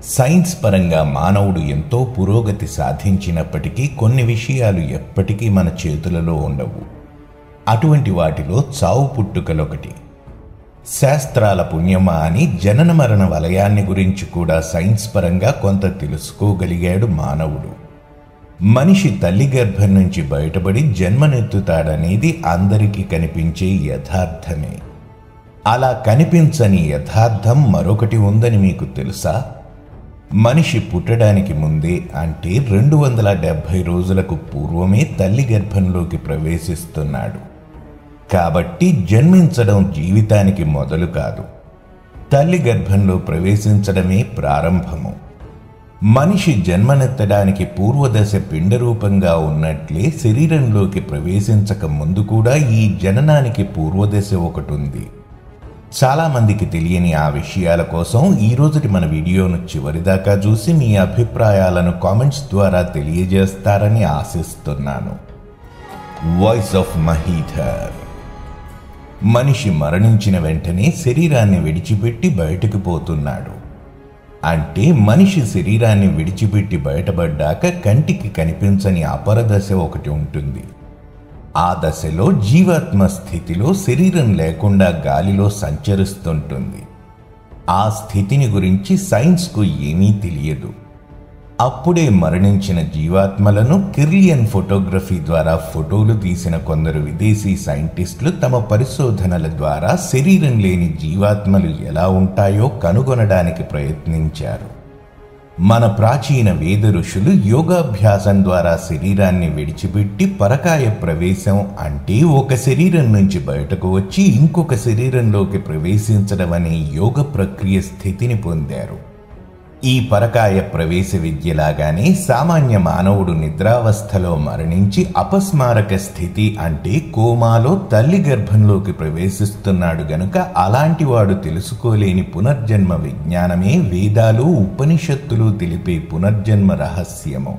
Science పరంగా మానవుడు ఎంతో పురోగతి సాధించినప్పటికీ కొన్ని విషయాలు ఎప్పటికీ మన చేతులలో ఉండవు. అటువంటి వాటిలో చావు పుట్టుకలొకటి. శాస్త్రాల పుణ్యమా అని జనన మరణ వలయాన్ని గురించి కూడా సైన్స్ పరంగా కొంత తెలుసుకోగలిగాడు మానవుడు. మనిషి తల్లి గర్భం నుంచి బయటపడి జన్మనెత్తుతాడనేది అందరికీ కనిపించే యథార్థమే. అలా కనిపించని యథార్థం మరొకటి ఉందని మీకు తెలుసా? మనిషి పుట్టడానికి ముందే, అంటే 270 రోజులకు పూర్వమే తల్లి గర్భంలోకి ప్రవేశిస్తున్నాడు. కాబట్టి జన్మించడం జీవితానికి మొదలు కాదు, తల్లి గర్భంలో ప్రవేశించడమే ప్రారంభము. మనిషి జన్మనెత్తడానికి పూర్వదశ పిండరూపంగా ఉన్నట్లే శరీరంలోకి ప్రవేశించక ముందు కూడా ఈ జననానికి పూర్వదశ ఒకటి ఉంది. చాలామందికి తెలియని ఆ విషయాల కోసం ఈరోజుటి మన వీడియోను చివరిదాకా చూసి మీ అభిప్రాయాలను కామెంట్స్ ద్వారా తెలియజేస్తారని ఆశిస్తున్నాను. Voice of Mahidhar. మనిషి మరణించిన వెంటనే శరీరాన్ని విడిచిపెట్టి బయటకు పోతున్నాడు. అంటే మనిషి శరీరాన్ని విడిచిపెట్టి బయటపడ్డాక కంటికి కనిపించని అపరదశ ఒకటి ఉంటుంది. ఆ దశలో జీవాత్మ స్థితిలో శరీరం లేకుండా గాలిలో సంచరిస్తుంటుంది. ఆ స్థితిని గురించి సైన్స్కు ఏమీ తెలియదు. అప్పుడే మరణించిన జీవాత్మలను కిర్లియన్ ఫోటోగ్రఫీ ద్వారా ఫోటోలు తీసిన కొందరు విదేశీ సైంటిస్టులు తమ పరిశోధనల ద్వారా శరీరం లేని జీవాత్మలు ఎలా ఉంటాయో కనుగొనడానికి ప్రయత్నించారు. మన ప్రాచీన వేద ఋషులు యోగాభ్యాసం ద్వారా శరీరాన్ని విడిచిపెట్టి పరకాయ ప్రవేశం, అంటే ఒక శరీరం నుంచి బయటకు వచ్చి ఇంకొక శరీరంలోకి ప్రవేశించడం అనే యోగ ప్రక్రియ స్థితిని పొందారు. ఈ పరకాయ ప్రవేశ విద్యలాగానే సామాన్య మానవుడు నిద్రావస్థలో మరణించి అపస్మారక స్థితి, అంటే కోమాలో తల్లి గర్భంలోకి ప్రవేశిస్తున్నాడు గనుక అలాంటి వాడు తెలుసుకోలేని పునర్జన్మ విజ్ఞానమే వేదాలు ఉపనిషత్తులు తెలిపే పునర్జన్మ రహస్యము.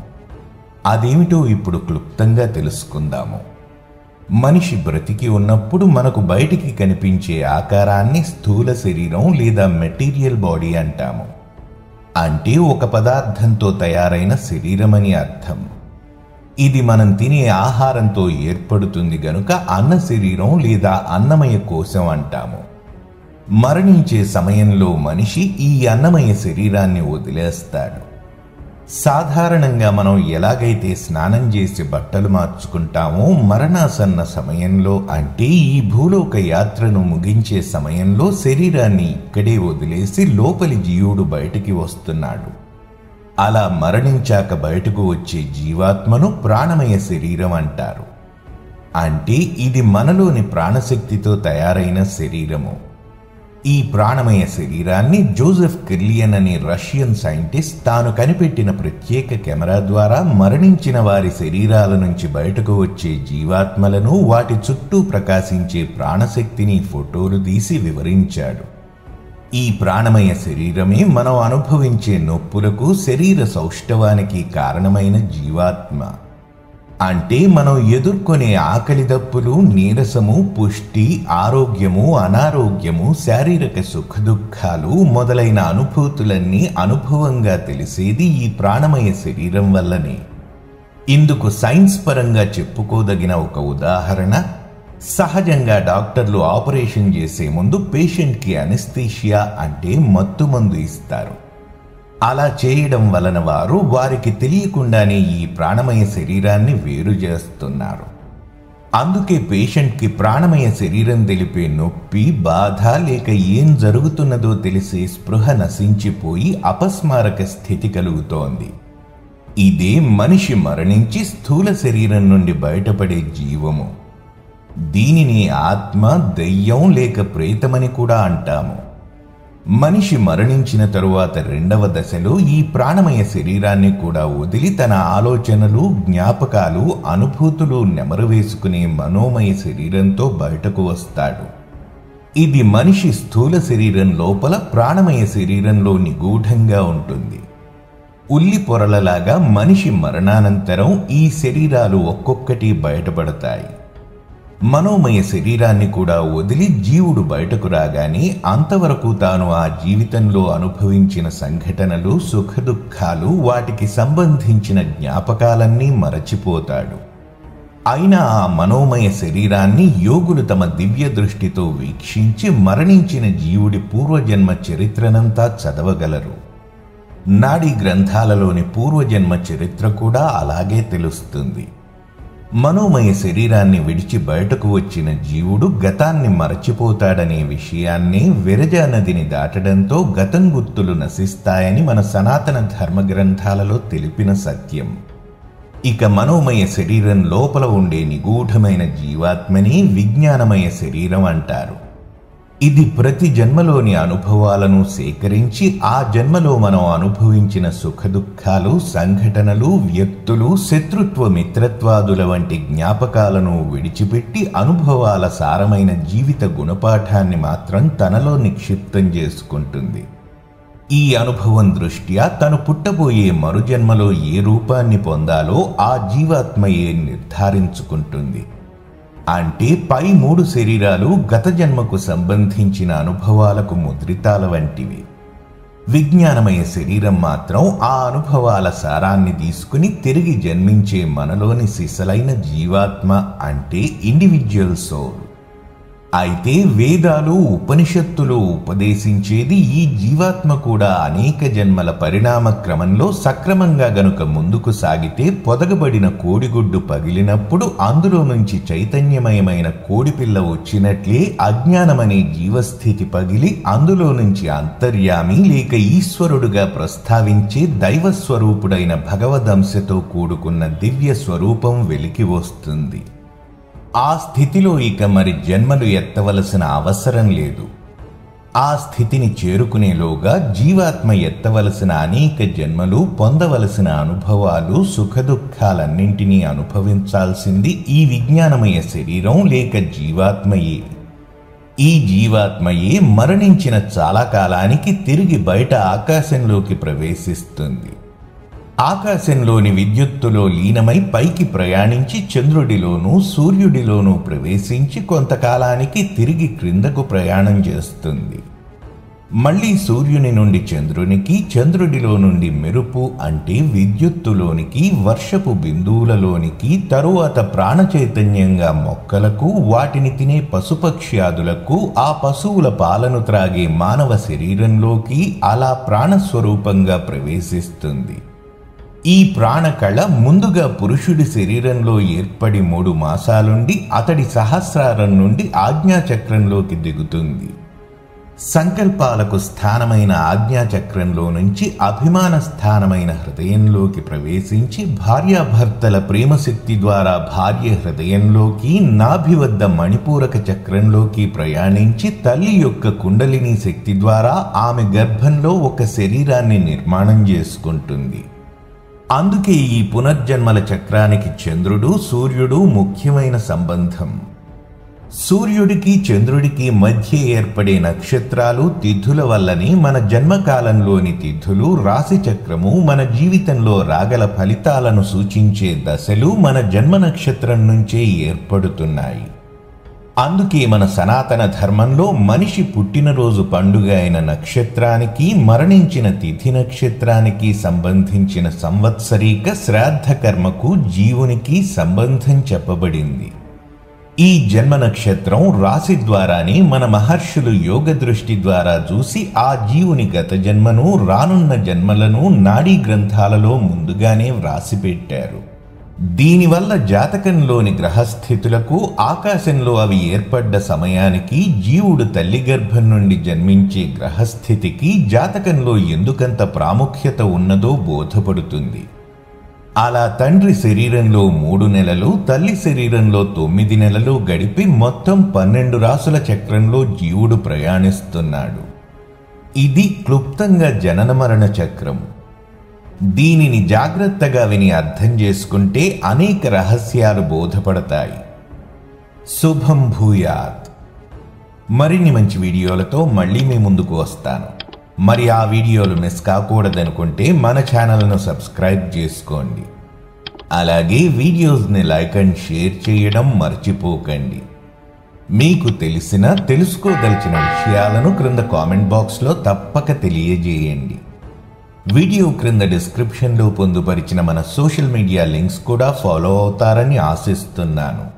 అదేమిటో ఇప్పుడు క్లుప్తంగా తెలుసుకుందాము. మనిషి బ్రతికి ఉన్నప్పుడు మనకు బయటికి కనిపించే ఆకారాన్ని స్థూల శరీరం లేదా మెటీరియల్ బాడీ అంటాము. అంటే ఒక పదార్థంతో తయారైన శరీరమని అర్థం. ఇది మనం తినే ఆహారంతో ఏర్పడుతుంది గనుక అన్న శరీరం లేదా అన్నమయ కోశం అంటాము. మరణించే సమయంలో మనిషి ఈ అన్నమయ శరీరాన్ని వదిలేస్తాడు. సాధారణంగా మనం ఎలాగైతే స్నానం చేసి బట్టలు మార్చుకుంటామో మరణాసన్న సమయంలో, అంటే ఈ భూలోక యాత్రను ముగించే సమయంలో శరీరాన్ని ఇక్కడే వదిలేసి లోపలి జీవుడు బయటికి వస్తున్నాడు. అలా మరణించాక బయటకు వచ్చే జీవాత్మను ప్రాణమయ శరీరం అంటారు. అంటే ఇది మనలోని ప్రాణశక్తితో తయారైన శరీరము. ఈ ప్రాణమయ శరీరాన్ని జోసెఫ్ కిర్లియన్ అనే రష్యన్ సైంటిస్ట్ తాను కనిపెట్టిన ప్రత్యేక కెమెరా ద్వారా మరణించిన వారి శరీరాల నుంచి బయటకు వచ్చే జీవాత్మలను, వాటి చుట్టూ ప్రకాశించే ప్రాణశక్తిని ఫోటోలు తీసి వివరించాడు. ఈ ప్రాణమయ శరీరమే మనం అనుభవించే నొప్పులకు, శరీర సౌష్ఠవానికి కారణమైన జీవాత్మ. అంటే మనం ఎదుర్కొనే ఆకలి దప్పులు, నీరసము, పుష్టి, ఆరోగ్యము, అనారోగ్యము, శారీరక సుఖదుఖాలు మొదలైన అనుభూతులన్నీ అనుభవంగా తెలిసేది ఈ ప్రాణమయ శరీరం వల్లనే. ఇందుకు సైన్స్ పరంగా చెప్పుకోదగిన ఒక ఉదాహరణ, సహజంగా డాక్టర్లు ఆపరేషన్ చేసే ముందు పేషెంట్కి అనెస్థీషియా, అంటే మత్తుమందు ఇస్తారు. అలా చేయడం వలన వారు వారికి తెలియకుండానే ఈ ప్రాణమయ శరీరాన్ని వేరు చేస్తున్నారు. అందుకే పేషెంట్కి ప్రాణమయ శరీరం తెలిపే నొప్పి, బాధ లేక ఏం జరుగుతున్నదో తెలిసే స్పృహ నశించిపోయి అపస్మారక స్థితి కలుగుతోంది. ఇదే మనిషి మరణించి స్థూల శరీరం నుండి బయటపడే జీవము. దీనిని ఆత్మ, దెయ్యం లేక ప్రేతమని కూడా అంటాము. మనిషి మరణించిన తరువాత రెండవ దశలో ఈ ప్రాణమయ శరీరాన్ని కూడా వదిలి తన ఆలోచనలు, జ్ఞాపకాలు, అనుభూతులు నెమరువేసుకునే మనోమయ శరీరంతో బయటకు వస్తాడు. ఇది మనిషి స్థూల శరీరం లోపల ప్రాణమయ శరీరంలో నిగూఢంగా ఉంటుంది. ఉల్లి పొరలలాగా మనిషి మరణానంతరం ఈ శరీరాలు ఒక్కొక్కటి బయటపడతాయి. మనోమయ శరీరాన్ని కూడా వదిలి జీవుడు బయటకు రాగానే అంతవరకు తాను ఆ జీవితంలో అనుభవించిన సంఘటనలు, సుఖదుఖాలు, వాటికి సంబంధించిన జ్ఞాపకాలన్నీ మరచిపోతాడు. అయినా ఆ మనోమయ శరీరాన్ని యోగులు తమ దివ్య దృష్టితో వీక్షించి మరణించిన జీవుడి పూర్వజన్మ చరిత్రనంతా చదవగలరు. నాడీ గ్రంథాలలోని పూర్వజన్మ చరిత్ర కూడా అలాగే తెలుస్తుంది. మనోమయ శరీరాన్ని విడిచి బయటకు వచ్చిన జీవుడు గతాన్ని మరచిపోతాడనే విషయాన్ని విరజా నదిని దాటడంతో గతం గుర్తులు నశిస్తాయని మన సనాతన ధర్మ గ్రంథాలలో తెలిపిన సత్యం. ఇక మనోమయ శరీరం లోపల ఉండే నిగూఢమైన జీవాత్మని విజ్ఞానమయ శరీరం అంటారు. ఇది ప్రతి జన్మలోని అనుభవాలను సేకరించి ఆ జన్మలో మనం అనుభవించిన సుఖదుఖాలు, సంఘటనలు, వ్యక్తులు, శత్రుత్వ మిత్రత్వాదుల వంటి జ్ఞాపకాలను విడిచిపెట్టి అనుభవాల సారమైన జీవిత గుణపాఠాన్ని మాత్రం తనలో నిక్షిప్తం చేసుకుంటుంది. ఈ అనుభవం దృష్ట్యా తను పుట్టబోయే మరుజన్మలో ఏ రూపాన్ని పొందాలో ఆ జీవాత్మయే నిర్ధారించుకుంటుంది. అంటే పై 3 శరీరాలు గత జన్మకు సంబంధించిన అనుభవాలకు ముద్రితాల వంటివి. విజ్ఞానమయ శరీరం మాత్రం ఆ అనుభవాల సారాన్ని తీసుకుని తిరిగి జన్మించే మనలోని సిసలైన జీవాత్మ, అంటే ఇండివిడ్యువల్ సోల్. అయితే వేదాలు, ఉపనిషత్తులు ఉపదేశించేది ఈ జీవాత్మ కూడా అనేక జన్మల పరిణామ క్రమంలో సక్రమంగా గనుక ముందుకు సాగితే పొదగబడిన కోడిగుడ్డు పగిలినప్పుడు అందులో నుంచి చైతన్యమయమైన కోడిపిల్ల వచ్చినట్లే అజ్ఞానమనే జీవస్థితి పగిలి అందులో నుంచి అంతర్యామి లేక ఈశ్వరుడుగా ప్రస్తావించే దైవస్వరూపుడైన భగవదంశతో కూడుకున్న దివ్య స్వరూపం వెలికి వస్తుంది. ఆ స్థితిలో ఇక మరి జన్మలు ఎత్తవలసిన అవసరం లేదు. ఆ స్థితిని చేరుకునేలోగా జీవాత్మ ఎత్తవలసిన అనేక జన్మలు, పొందవలసిన అనుభవాలు, సుఖదుఖాలన్నింటినీ అనుభవించాల్సింది ఈ విజ్ఞానమయ శరీరం లేక జీవాత్మయే. ఈ జీవాత్మయే మరణించిన చాలా కాలానికి తిరిగి బయట ఆకాశంలోకి ప్రవేశిస్తుంది. ఆకాశంలోని విద్యుత్తులో లీనమై పైకి ప్రయాణించి చంద్రుడిలోనూ సూర్యుడిలోనూ ప్రవేశించి కొంతకాలానికి తిరిగి క్రిందకు ప్రయాణం చేస్తుంది. మళ్ళీ సూర్యుని నుండి చంద్రునికి, చంద్రుడిలో నుండి మెరుపు అంటే విద్యుత్తులోనికి, వర్షపు బిందువులలోనికి, తరువాత ప్రాణచైతన్యంగా మొక్కలకు, వాటిని తినే పశుపక్ష్యాదులకు, ఆ పశువుల పాలను త్రాగే మానవ శరీరంలోకి అలా ప్రాణస్వరూపంగా ప్రవేశిస్తుంది. ఈ ప్రాణకళ ముందుగా పురుషుడి శరీరంలో ఏర్పడి 3 మాసాలుండి అతడి సహస్రారం నుండి ఆజ్ఞాచక్రంలోకి దిగుతుంది. సంకల్పాలకు స్థానమైన ఆజ్ఞాచక్రంలో నుంచి అభిమాన స్థానమైన హృదయంలోకి ప్రవేశించి భార్యాభర్తల ప్రేమశక్తి ద్వారా భార్య హృదయంలోకి, నాభి వద్ద మణిపూరక చక్రంలోకి ప్రయాణించి తల్లి యొక్క కుండలిని శక్తి ద్వారా ఆమె గర్భంలో ఒక శరీరాన్ని నిర్మాణం చేసుకుంటుంది. అందుకే ఈ పునర్జన్మల చక్రానికి చంద్రుడు, సూర్యుడు ముఖ్యమైన సంబంధం. సూర్యుడికి, చంద్రుడికి మధ్య ఏర్పడే నక్షత్రాలు, తిథుల వల్లనే మన జన్మకాలంలోని తిథులు, రాశి చక్రము, మన జీవితంలో రాగల ఫలితాలను సూచించే దశలు మన జన్మ నక్షత్రం నుంచే ఏర్పడుతున్నాయి. అందుకే మన సనాతన ధర్మంలో మనిషి పుట్టినరోజు పండుగ అయిన నక్షత్రానికి, మరణించిన తిథి నక్షత్రానికి సంబంధించిన సంవత్సరీక శ్రాద్ధ కర్మకు జీవునికి సంబంధం చెప్పబడింది. ఈ జన్మ నక్షత్రం రాశి ద్వారానే మన మహర్షులు యోగ దృష్టి ద్వారా చూసి ఆ జీవుని గత జన్మను, రానున్న జన్మలను నాడీ గ్రంథాలలో ముందుగానే వ్రాసిపెట్టారు. దీనివల్ల జాతకంలోని గ్రహస్థితులకు, ఆకాశంలో అవి ఏర్పడ్డ సమయానికి, జీవుడు తల్లి గర్భం నుండి జన్మించే గ్రహస్థితికి జాతకంలో ఎందుకంత ప్రాముఖ్యత ఉన్నదో బోధపడుతుంది. అలా తండ్రి శరీరంలో 3 నెలలు, తల్లి శరీరంలో 9 నెలలు గడిపి మొత్తం 12 రాసుల చక్రంలో జీవుడు ప్రయాణిస్తున్నాడు. ఇది క్లుప్తంగా జనన మరణ చక్రం. దీనిని జాగ్రత్తగా విని అర్థం చేసుకుంటే అనేక రహస్యాలు బోధపడతాయి. శుభం భూయాత్. మరిన్ని మంచి వీడియోలతో మళ్ళీ మీ ముందుకు వస్తాను. మరి ఆ వీడియోలు మిస్ కాకూడదనుకుంటే మన ఛానల్ను సబ్స్క్రైబ్ చేసుకోండి. అలాగే వీడియోస్ని లైక్ అండ్ షేర్ చేయడం మర్చిపోకండి. మీకు తెలిసిన తెలుసుకోదలిచిన విషయాలను క్రింద కామెంట్ బాక్స్లో తప్పక తెలియజేయండి. వీడియో క్రింద డిస్క్రిప్షన్లో పొందుపరిచిన మన సోషల్ మీడియా లింక్స్ కూడా ఫాలో అవుతారని ఆశిస్తున్నాను.